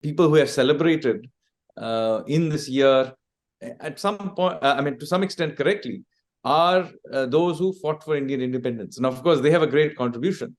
people who have celebrated in this year, at some point, to some extent correctly, are those who fought for Indian independence. And of course, they have a great contribution.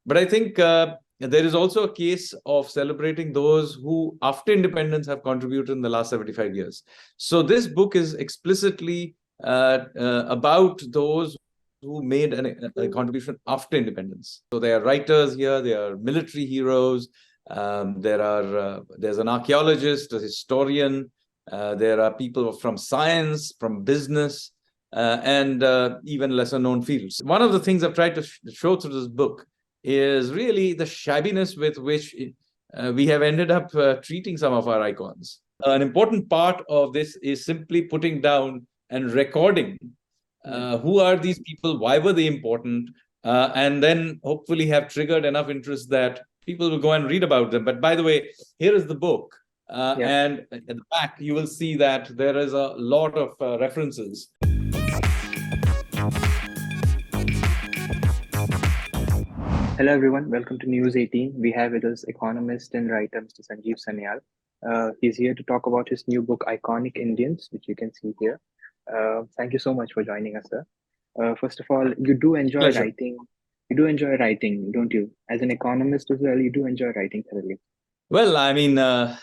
But I think there is also a case of celebrating those who, after independence, have contributed in the last 75 years. So this book is explicitly about those who made a contribution after independence. So there are writers here, there are military heroes, there's an archaeologist, a historian, there are people from science, from business, and even lesser known fields. One of the things I've tried to show through this book is really the shabbiness with which we have ended up treating some of our icons. An important part of this is simply putting down and recording who are these people, why were they important, and then hopefully have triggered enough interest that people will go and read about them. But by the way, here is the book. And at the back, you will see that there is a lot of references. Hello, everyone. Welcome to News 18. We have with us economist and writer Mr. Sanjeev Sanyal. He's here to talk about his new book, Iconic Indians, which you can see here. Thank you so much for joining us, sir. First of all, you do enjoy Pleasure. writing. You do enjoy writing, don't you? As an economist as well, you do enjoy writing thoroughly. Well, I mean, I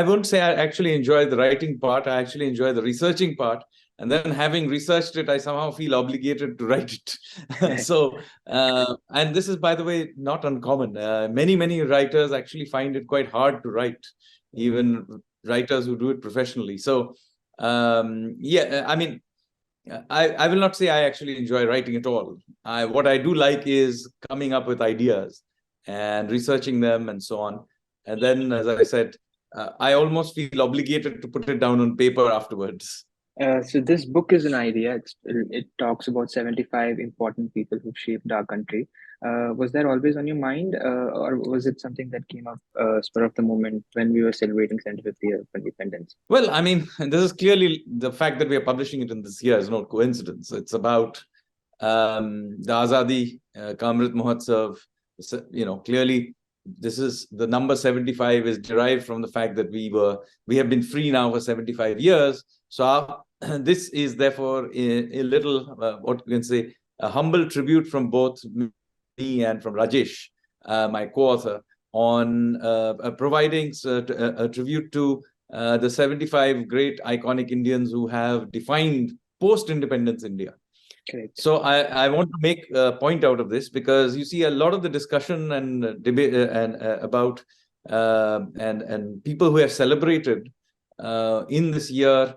won't say I actually enjoy the writing part. I actually enjoy the researching part. And then having researched it, I somehow feel obligated to write it. So, and this is, by the way, not uncommon. Many writers actually find it quite hard to write, even writers who do it professionally. So, I will not say I actually enjoy writing at all. What I do like is coming up with ideas and researching them and so on. And then, as I said, I almost feel obligated to put it down on paper afterwards. So this book is an idea. It talks about 75 important people who've shaped our country. Was that always on your mind, or was it something that came up spur of the moment when we were celebrating 75th year of independence? Well, I mean, this is clearly the fact that we are publishing it in this year is no coincidence. It's about the Azadi Kamrit Mahotsav. Clearly, this is the number 75 is derived from the fact that we have been free now for 75 years. So this is therefore a little, what you can say, a humble tribute from both me and from Rajesh, my co-author, on providing a tribute to the 75 great iconic Indians who have defined post-independence India. Correct. So I want to make a point out of this, because you see a lot of the discussion and debate about and people who have celebrated in this year,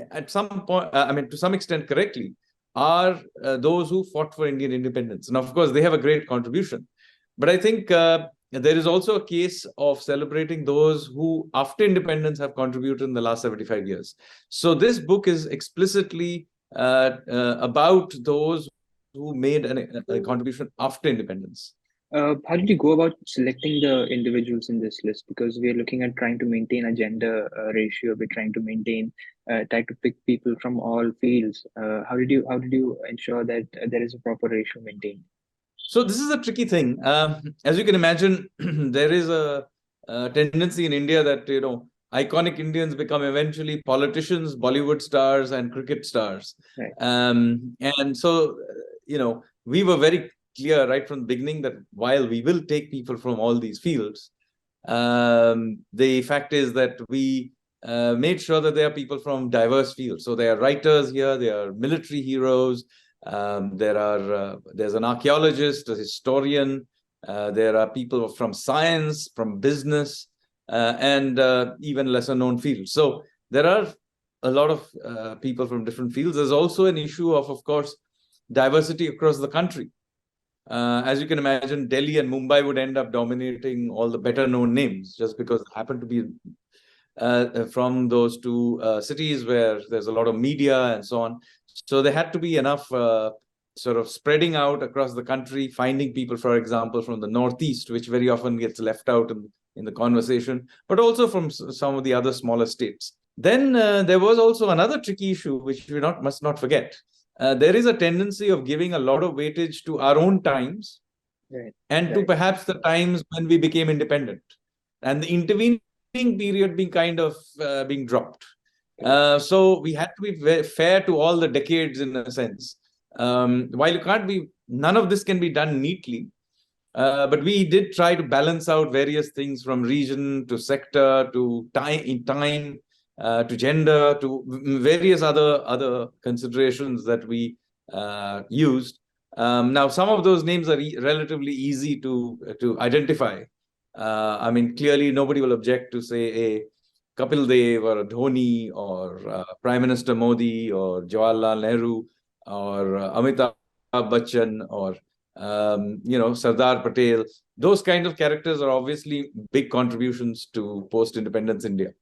at some point, to some extent correctly, are those who fought for Indian independence. And of course, they have a great contribution. But I think there is also a case of celebrating those who, after independence, have contributed in the last 75 years. So this book is explicitly about those who made a contribution after independence. How did you go about selecting the individuals in this list? Because we are looking at trying to maintain a gender ratio. We're trying to pick people from all fields. How did you ensure that there is a proper ratio maintained? So this is a tricky thing. As you can imagine, there is a tendency in India that iconic Indians become eventually politicians, Bollywood stars, and cricket stars. Right. And so, we were very clear right from the beginning that while we will take people from all these fields, the fact is that we made sure that there are people from diverse fields. So there are writers here, there are military heroes, there's an archaeologist, a historian, there are people from science, from business, and even lesser known fields. So there are a lot of people from different fields. There's also an issue of course, diversity across the country. As you can imagine, Delhi and Mumbai would end up dominating all the better known names just because they happen to be from those two cities where there's a lot of media and so on. So there had to be enough sort of spreading out across the country, finding people, for example, from the Northeast, which very often gets left out in the conversation, but also from some of the other smaller states. Then there was also another tricky issue, which we must not forget. There is a tendency of giving a lot of weightage to our own times, Right. and to perhaps the times when we became independent. and the intervening period being kind of being dropped. So we had to be fair to all the decades in a sense. While you can't be, none of this can be done neatly, but we did try to balance out various things from region to sector to time to gender to various other considerations that we used. Now, some of those names are relatively easy to identify. I mean, clearly nobody will object to say a Kapil Dev or a Dhoni or Prime Minister Modi or Jawaharlal Nehru or Amitabh Bachchan or Sardar Patel. Those kind of characters are obviously big contributions to post-independence India.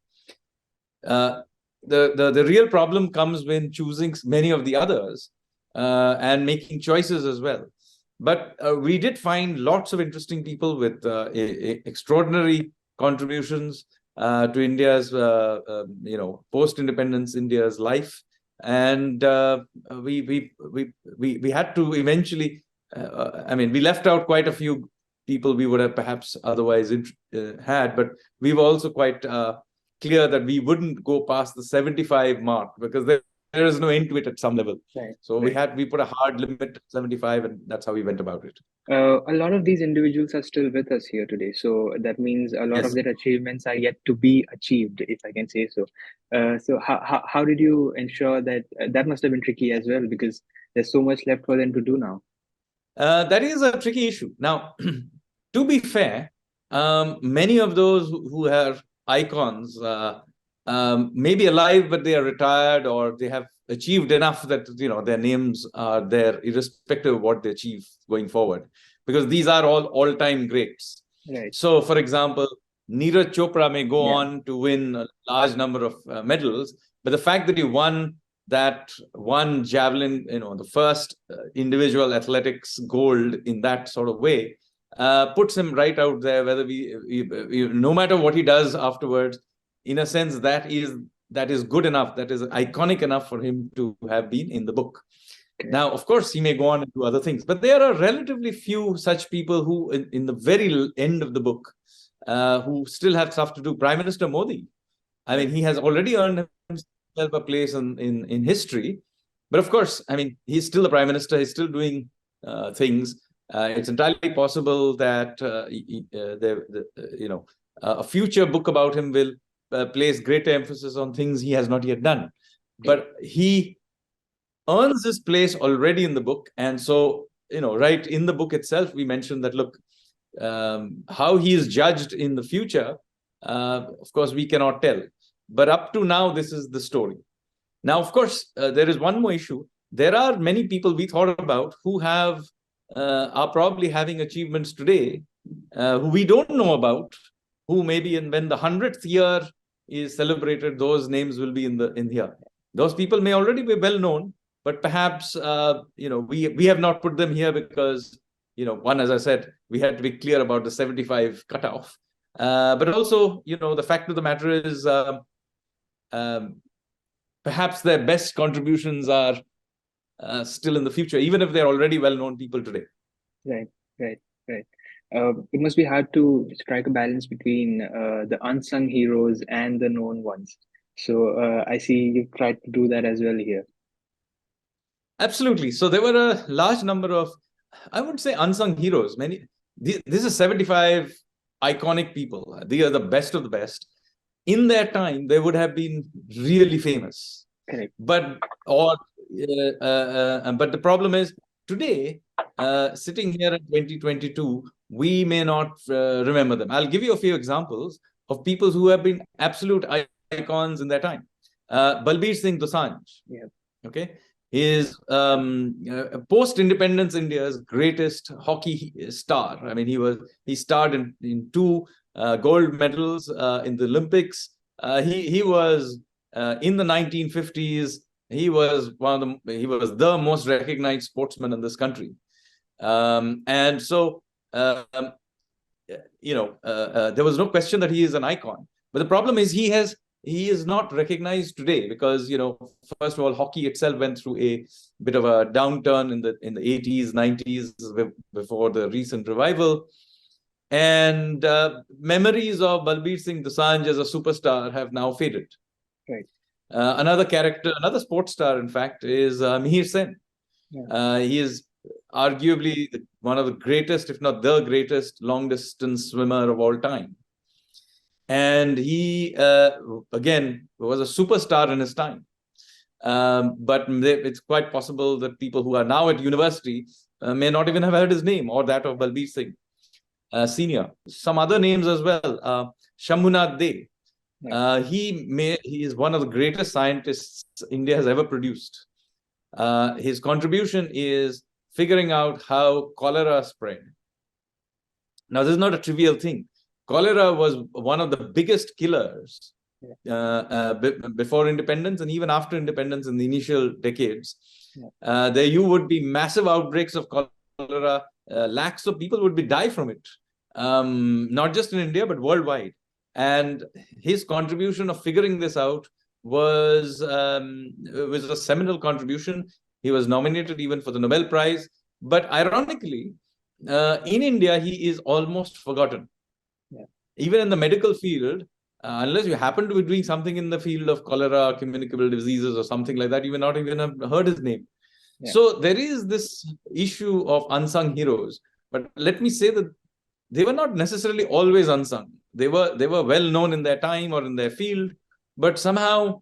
The real problem comes when choosing many of the others and making choices as well. But we did find lots of interesting people with extraordinary contributions to India's, post-independence India's life, and we had to eventually. We left out quite a few people we would have perhaps otherwise had, but we were also quite clear that we wouldn't go past the 75 mark because there is no end to it at some level. Right. So we put a hard limit at 75, and that's how we went about it. A lot of these individuals are still with us here today, so that means a lot of their achievements are yet to be achieved, if I can say so. So how did you ensure that that must have been tricky as well, because there's so much left for them to do now? That is a tricky issue. Now, to be fair, many of those who are icons may be alive, but they are retired or they have achieved enough that their names are there, irrespective of what they achieve going forward, because these are all all-time greats. Right. So, for example, Neeraj Chopra may go on to win a large number of medals, but the fact that he won that one javelin, the first individual athletics gold in that sort of way, puts him right out there. Whether no matter what he does afterwards, in a sense, that is good enough, that is iconic enough for him to have been in the book. Okay. Now, of course, he may go on and do other things, but there are relatively few such people who, in the very end of the book, who still have stuff to do. Prime Minister Modi, I mean, he has already earned himself a place in history, but of course, I mean, he's still the prime minister. He's still doing things. It's entirely possible that a future book about him will place greater emphasis on things he has not yet done. But he earns his place already in the book, and so right in the book itself, we mentioned that look, how he is judged in the future. Of course, we cannot tell. But up to now, this is the story. Now, of course, there is one more issue. There are many people we thought about who are probably having achievements today, who we don't know about, who maybe when the 100th year is celebrated, those names will be in here. Those people may already be well known, but perhaps we have not put them here because one, as I said, we had to be clear about the 75 cutoff. But also, the fact of the matter is, perhaps their best contributions are still in the future, even if they're already well-known people today. Right. It must be hard to strike a balance between the unsung heroes and the known ones. So I see you've tried to do that as well here. Absolutely. So there were a large number of, I would say, unsung heroes. This is 75 iconic people. They are the best of the best. In their time, they would have been really famous. Correct. But the problem is today, sitting here in 2022, we may not remember them. I'll give you a few examples of people who have been absolute icons in their time. Balbir Singh Dosanjh. Yeah. Okay. Is post-independence India's greatest hockey star. I mean, he starred in two gold medals in the Olympics. He was in the 1950s. He was the most recognized sportsman in this country, and so there was no question that he is an icon. But the problem is he is not recognized today because first of all, hockey itself went through a bit of a downturn in the 80s, 90s before the recent revival. And memories of Balbir Singh Dosanjh as a superstar have now faded. Right. Another character, another sports star, in fact, is Mihir Sen. Yeah. He is arguably one of the greatest, if not the greatest, long-distance swimmer of all time. And he, again, was a superstar in his time. But it's quite possible that people who are now at university may not even have heard his name or that of Balbir Singh Senior. Some other names as well. Shambhunath Dey. He is one of the greatest scientists India has ever produced. His contribution is figuring out how cholera spread. Now, this is not a trivial thing. Cholera was one of the biggest killers before independence and even after independence in the initial decades. There you would be massive outbreaks of cholera. Lakhs of people would die from it, not just in India, but worldwide. And his contribution of figuring this out was a seminal contribution. He was nominated even for the Nobel Prize. But ironically, in India, he is almost forgotten. Even in the medical field, unless you happen to be doing something in the field of cholera, communicable diseases, or something like that, you may not even have heard his name. So there is this issue of unsung heroes. But let me say that they were not necessarily always unsung. They were well known in their time or in their field, but somehow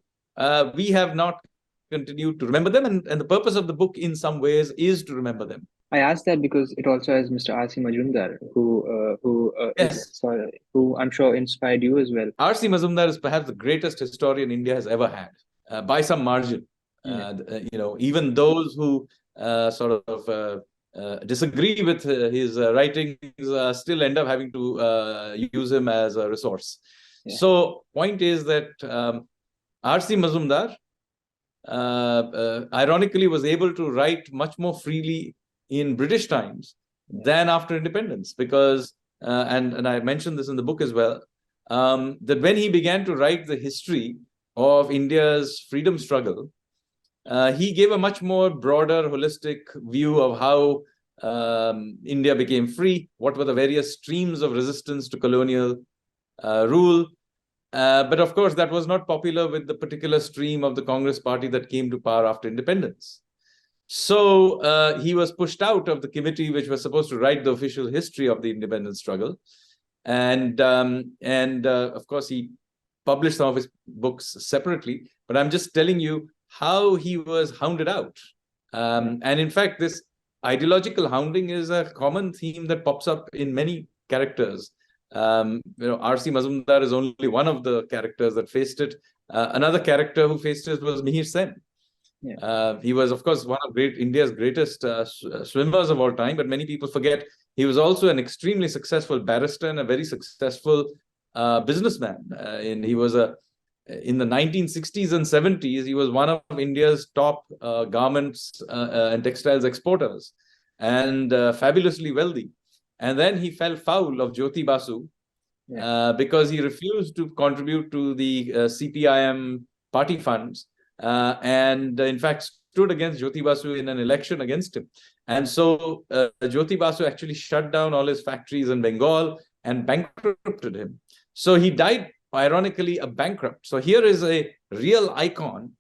we have not continued to remember them. And the purpose of the book, in some ways, is to remember them. I asked that because it also has Mr. R.C. Majumdar, who I'm sure inspired you as well. R.C. Majumdar is perhaps the greatest historian India has ever had, by some margin. Even those who sort of disagree with his writings still end up having to use him as a resource. So, point is that R.C. Majumdar, ironically, was able to write much more freely in British times than after independence, because, and I mentioned this in the book as well, that when he began to write the history of India's freedom struggle, he gave a much more broader, holistic view of how India became free, what were the various streams of resistance to colonial rule. But of course, that was not popular with the particular stream of the Congress party that came to power after independence. So he was pushed out of the committee which was supposed to write the official history of the independence struggle. And of course, he published some of his books separately. But I'm just telling you how he was hounded out. And in fact, this ideological hounding is a common theme that pops up in many characters. R.C. Majumdar is only one of the characters that faced it. Another character who faced it was Mihir Sen. He was, of course, one of India's greatest swimmers of all time, but many people forget he was also an extremely successful barrister and a very successful businessman. And he was in the 1960s and 70s, he was one of India's top garments and textiles exporters, and fabulously wealthy. And then he fell foul of Jyoti Basu because he refused to contribute to the CPIM party funds. And in fact, stood against Jyoti Basu in an election against him. And so Jyoti Basu actually shut down all his factories in Bengal and bankrupted him. So he died, ironically, a bankrupt. So here is a real icon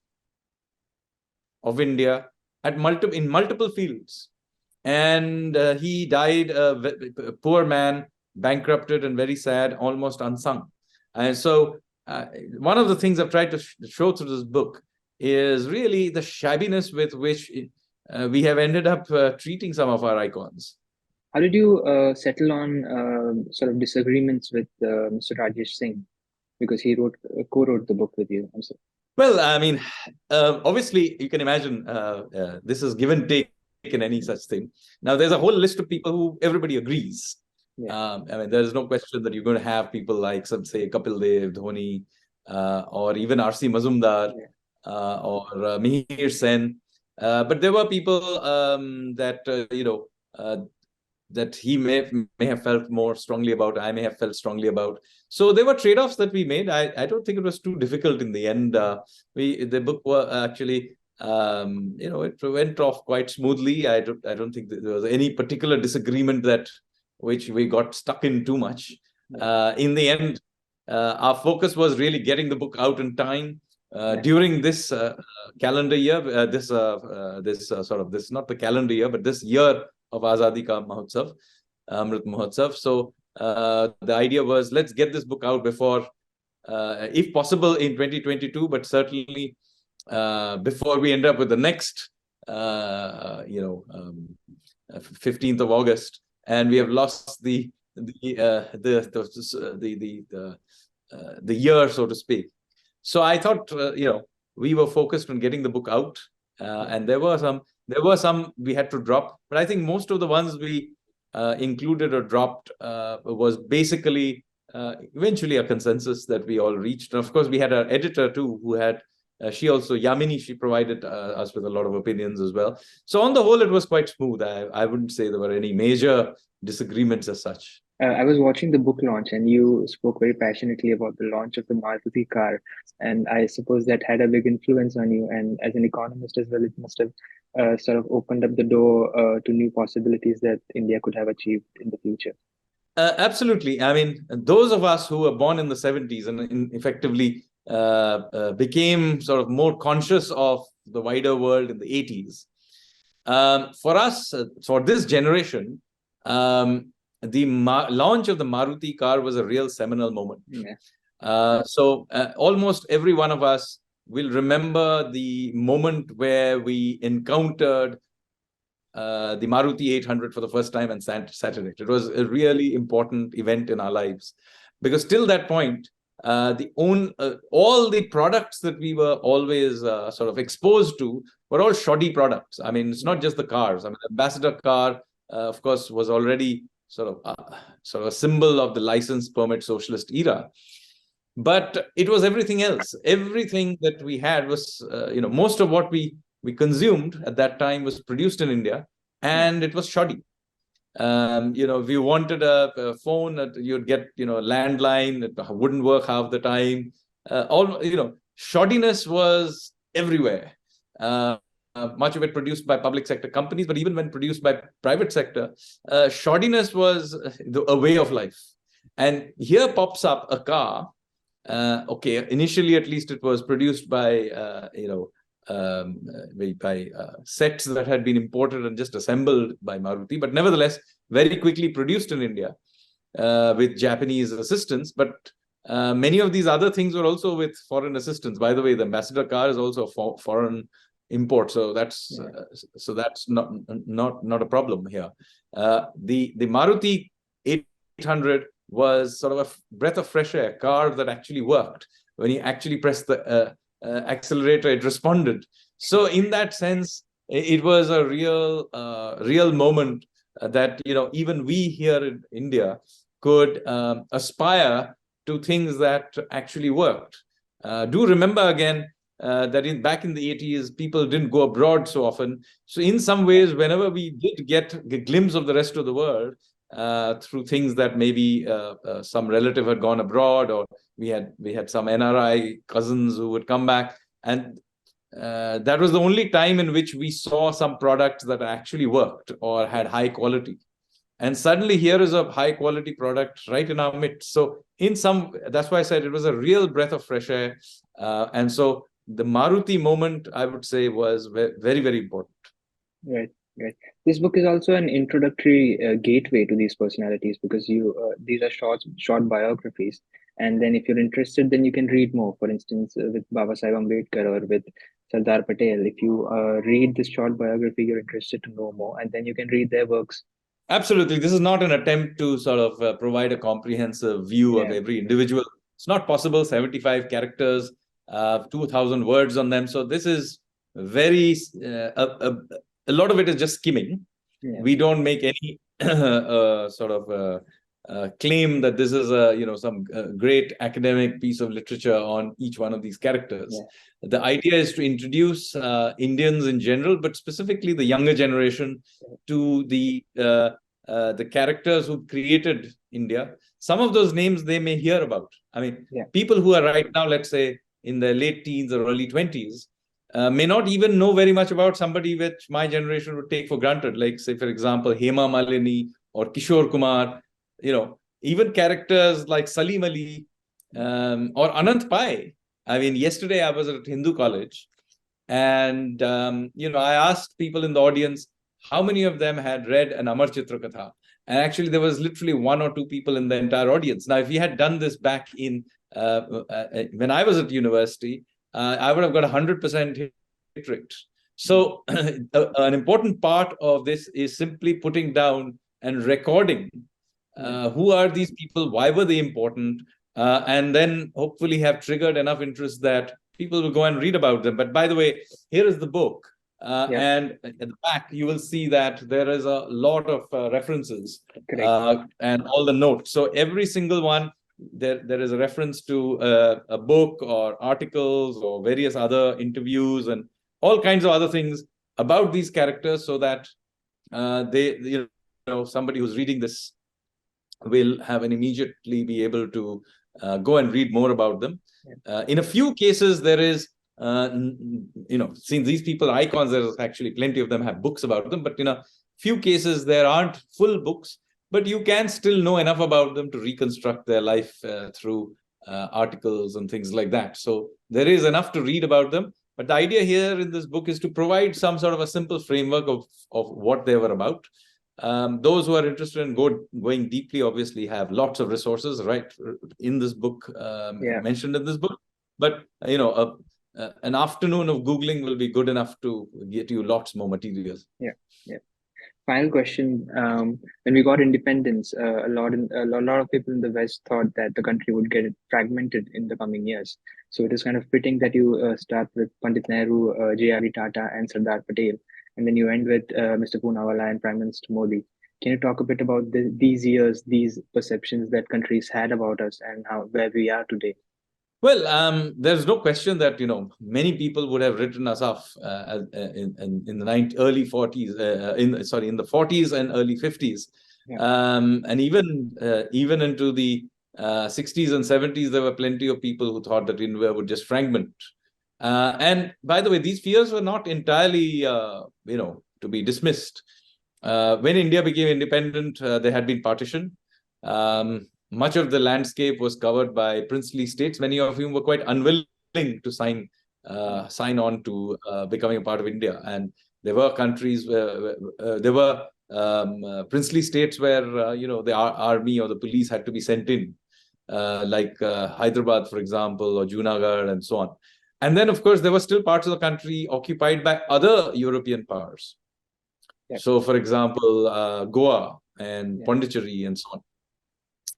of India in multiple fields. And he died a poor man, bankrupted and very sad, almost unsung. And so one of the things I've tried to show through this book is really the shabbiness with which we have ended up treating some of our icons. How did you settle on sort of disagreements with Mr. Rajesh Singh? Because he co-wrote the book with you. I'm sorry. Well, I mean, obviously, you can imagine this is give and take in any such thing. Now, there's a whole list of people who everybody agrees. I mean, there's no question that you're going to have people like, say, Kapil Dev, Dhoni, or even R.C. Majumdar, or Mihir Sen. But there were people that he may have felt more strongly about, I may have felt strongly about. So there were trade-offs that we made. I don't think it was too difficult in the end. The book was actually, it went off quite smoothly. I don't think there was any particular disagreement that which we got stuck in too much. In the end, our focus was really getting the book out in time. During this calendar year, this not the calendar year, but this year of Azadi Ka Mahotsav, Amrit Mahotsav. So the idea was, let's get this book out before, if possible, in 2022, but certainly before we end up with the next, 15th of August, and we have lost the year, so to speak. So I thought, we were focused on getting the book out, and there were some we had to drop, but I think most of the ones we included or dropped was basically eventually a consensus that we all reached. And of course, we had our editor too, who had Yamini, she provided us with a lot of opinions as well. So on the whole, it was quite smooth. I wouldn't say there were any major disagreements as such. I was watching the book launch, and you spoke very passionately about the launch of the Maruti car, and I suppose that had a big influence on you. And as an economist as well, it must have sort of opened up the door to new possibilities that India could have achieved in the future. Absolutely. I mean, those of us who were born in the 70s and effectively became sort of more conscious of the wider world in the 80s. For us, for this generation, the launch of the Maruti car was a real seminal moment. So almost every one of us will remember the moment where we encountered the Maruti 800 for the first time and sat in it. It was a really important event in our lives, because till that point, all the products that we were always sort of exposed to were all shoddy products. I mean, it's not just the cars. I mean, the Ambassador car, of course, was already sort of a symbol of the license permit socialist era. But it was everything else. Everything that we had was, most of what we consumed at that time was produced in India, and it was shoddy. If you wanted a phone, you'd get, a landline. It wouldn't work half the time. Shoddiness was everywhere. Much of it produced by public sector companies, but even when produced by private sector, shoddiness was a way of life. And here pops up a car. Initially, at least, it was produced by sets that had been imported and just assembled by Maruti, but nevertheless very quickly produced in India with Japanese assistance. But many of these other things were also with foreign assistance. By the way, the Ambassador car is also a foreign import, so that's not a problem here. The Maruti 800 was sort of a breath of fresh air, car that actually worked. When you actually pressed the accelerator, it responded. So in that sense, it was a real moment that even we here in India could aspire to things that actually worked. Do remember again that back in the 80s, people didn't go abroad so often. So in some ways, whenever we did get a glimpse of the rest of the world through things that maybe some relative had gone abroad, or we had some NRI cousins who would come back, and that was the only time in which we saw some products that actually worked or had high quality. And suddenly here is a high quality product right in our midst. So that's why I said it was a real breath of fresh air. And so the Maruti moment, I would say, was very, very important. Right. This book is also an introductory gateway to these personalities, because these are short biographies. And then if you're interested, then you can read more. For instance, with Baba Sahib Ambedkar or with Sardar Patel, if you read this short biography, you're interested to know more, and then you can read their works. Absolutely. This is not an attempt to sort of provide a comprehensive view of every individual. It's not possible. 75 characters, 2,000 words on them. So this is very, a lot of it is just skimming. We don't make any sort of claim that this is some great academic piece of literature on each one of these characters. The idea is to introduce Indians in general, but specifically the younger generation, to the characters who created India. Some of those names they may hear about. I mean, people who are right now, let's say, in their late teens or early 20s, may not even know very much about somebody which my generation would take for granted, like, say, for example, Hema Malini or Kishore Kumar, even characters like Salim Ali or Anant Pai. I mean, yesterday I was at Hindu College, and I asked people in the audience how many of them had read an Amar Chitra Katha. And actually, there was literally one or two people in the entire audience. Now, if we had done this back in when I was at university, I would have got 100% hit rate. So, an important part of this is simply putting down and recording who are these people, why were they important, and then hopefully have triggered enough interest that people will go and read about them. But by the way, here is the book. And at the back, you will see that there is a lot of references and all the notes. So every single one, there is a reference to a book or articles or various other interviews and all kinds of other things about these characters, so that somebody who's reading this will have an immediately be able to go and read more about them. In a few cases, there is, since these people are icons, there's actually plenty of them have books about them. But in a few cases, there aren't full books, but you can still know enough about them to reconstruct their life through articles and things like that. So there is enough to read about them. But the idea here in this book is to provide some sort of a simple framework of what they were about. Those who are interested in going deeply obviously have lots of resources right in this book, mentioned in this book. But an afternoon of Googling will be good enough to get you lots more materials. Yeah. Final question. When we got independence, a lot of people in the West thought that the country would get fragmented in the coming years. So it is kind of fitting that you start with Pandit Nehru, J.R.D. Tata, and Sardar Patel, and then you end with Mr. Poonawalla and Prime Minister Modi. Can you talk a bit about these years, these perceptions that countries had about us, and where we are today? Well, there's no question that many people would have written us off in the early 40s, in the 40s and early 50s, and even into the 60s and 70s, there were plenty of people who thought that India would just fragment. And by the way, these fears were not entirely, to be dismissed. When India became independent, there had been partition. Much of the landscape was covered by princely states, many of whom were quite unwilling to sign on to becoming a part of India. And there were countries where there were princely states where the army or the police had to be sent in, like Hyderabad, for example, or Junagadh, and so on. And then, of course, there were still parts of the country occupied by other European powers. So, for example, Goa and Pondicherry and so on.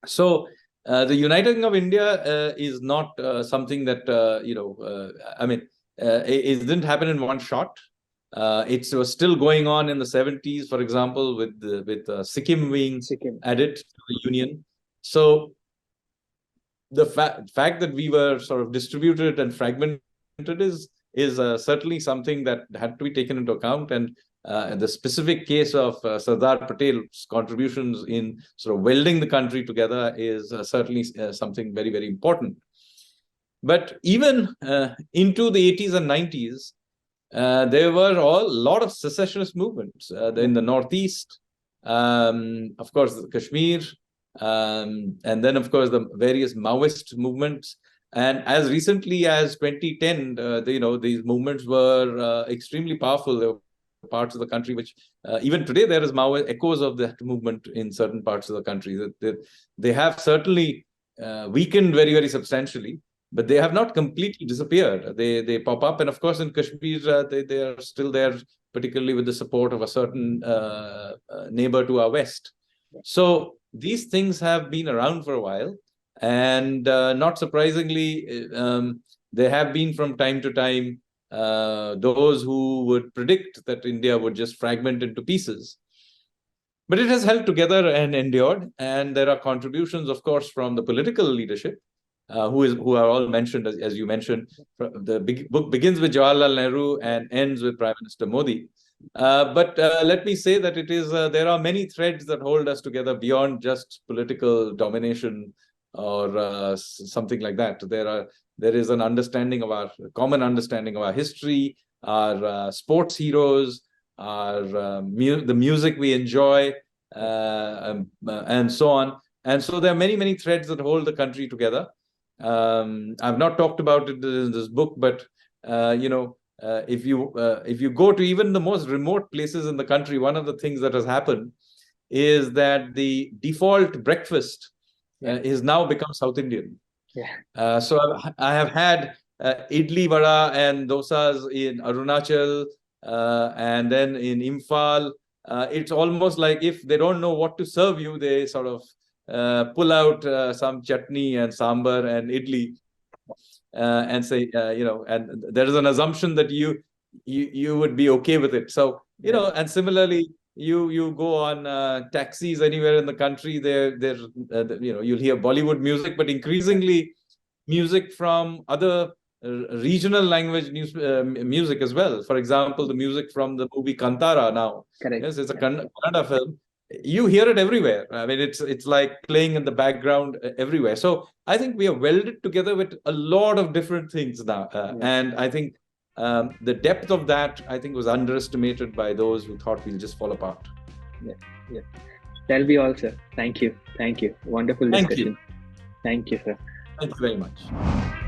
So the uniting of India is not something that, it didn't happen in one shot. It was still going on in the 70s, for example, with Sikkim being added to the Union. So the fact that we were sort of distributed and fragmented is certainly something that had to be taken into account. And the specific case of Sardar Patel's contributions in sort of welding the country together is certainly something very, very important. But even into the 80s and 90s, there were a lot of secessionist movements in the Northeast, of course, Kashmir, and then, of course, the various Maoist movements. And as recently as 2010, these movements were extremely powerful. There were parts of the country which even today there is Maoist echoes of that movement in certain parts of the country. They have certainly weakened very, very substantially, but they have not completely disappeared. They pop up, and of course in Kashmir they are still there, particularly with the support of a certain neighbor to our west. So these things have been around for a while, and not surprisingly, there have been from time to time those who would predict that India would just fragment into pieces. But it has held together and endured. And there are contributions, of course, from the political leadership, who are all mentioned, as you mentioned. The book begins with Jawaharlal Nehru and ends with Prime Minister Modi. But let me say that there are many threads that hold us together beyond just political domination or something like that. There is an common understanding of our history, our sports heroes, the music we enjoy, and so on. And so there are many, many threads that hold the country together. I've not talked about it in this book, but if you go to even the most remote places in the country, one of the things that has happened is that the default breakfast is now become South Indian. So I have had idli vada and dosas in Arunachal, and then in Imphal. It's almost like if they don't know what to serve you, they sort of pull out some chutney and sambar and idli, and say, and there is an assumption that you would be okay with it. So and similarly, you go on taxis anywhere in the country, there you'll hear Bollywood music, but increasingly music from other regional language music as well. For example, the music from the movie Kantara now. Correct. Yes, it's a Kannada film. You hear it everywhere. I mean, it's like playing in the background everywhere. So I think we are welded together with a lot of different things now, and I think the depth of that, I think, was underestimated by those who thought we'll just fall apart. Yeah. That'll be all, sir. Thank you. Wonderful discussion. Thank you, sir. Thank you very much.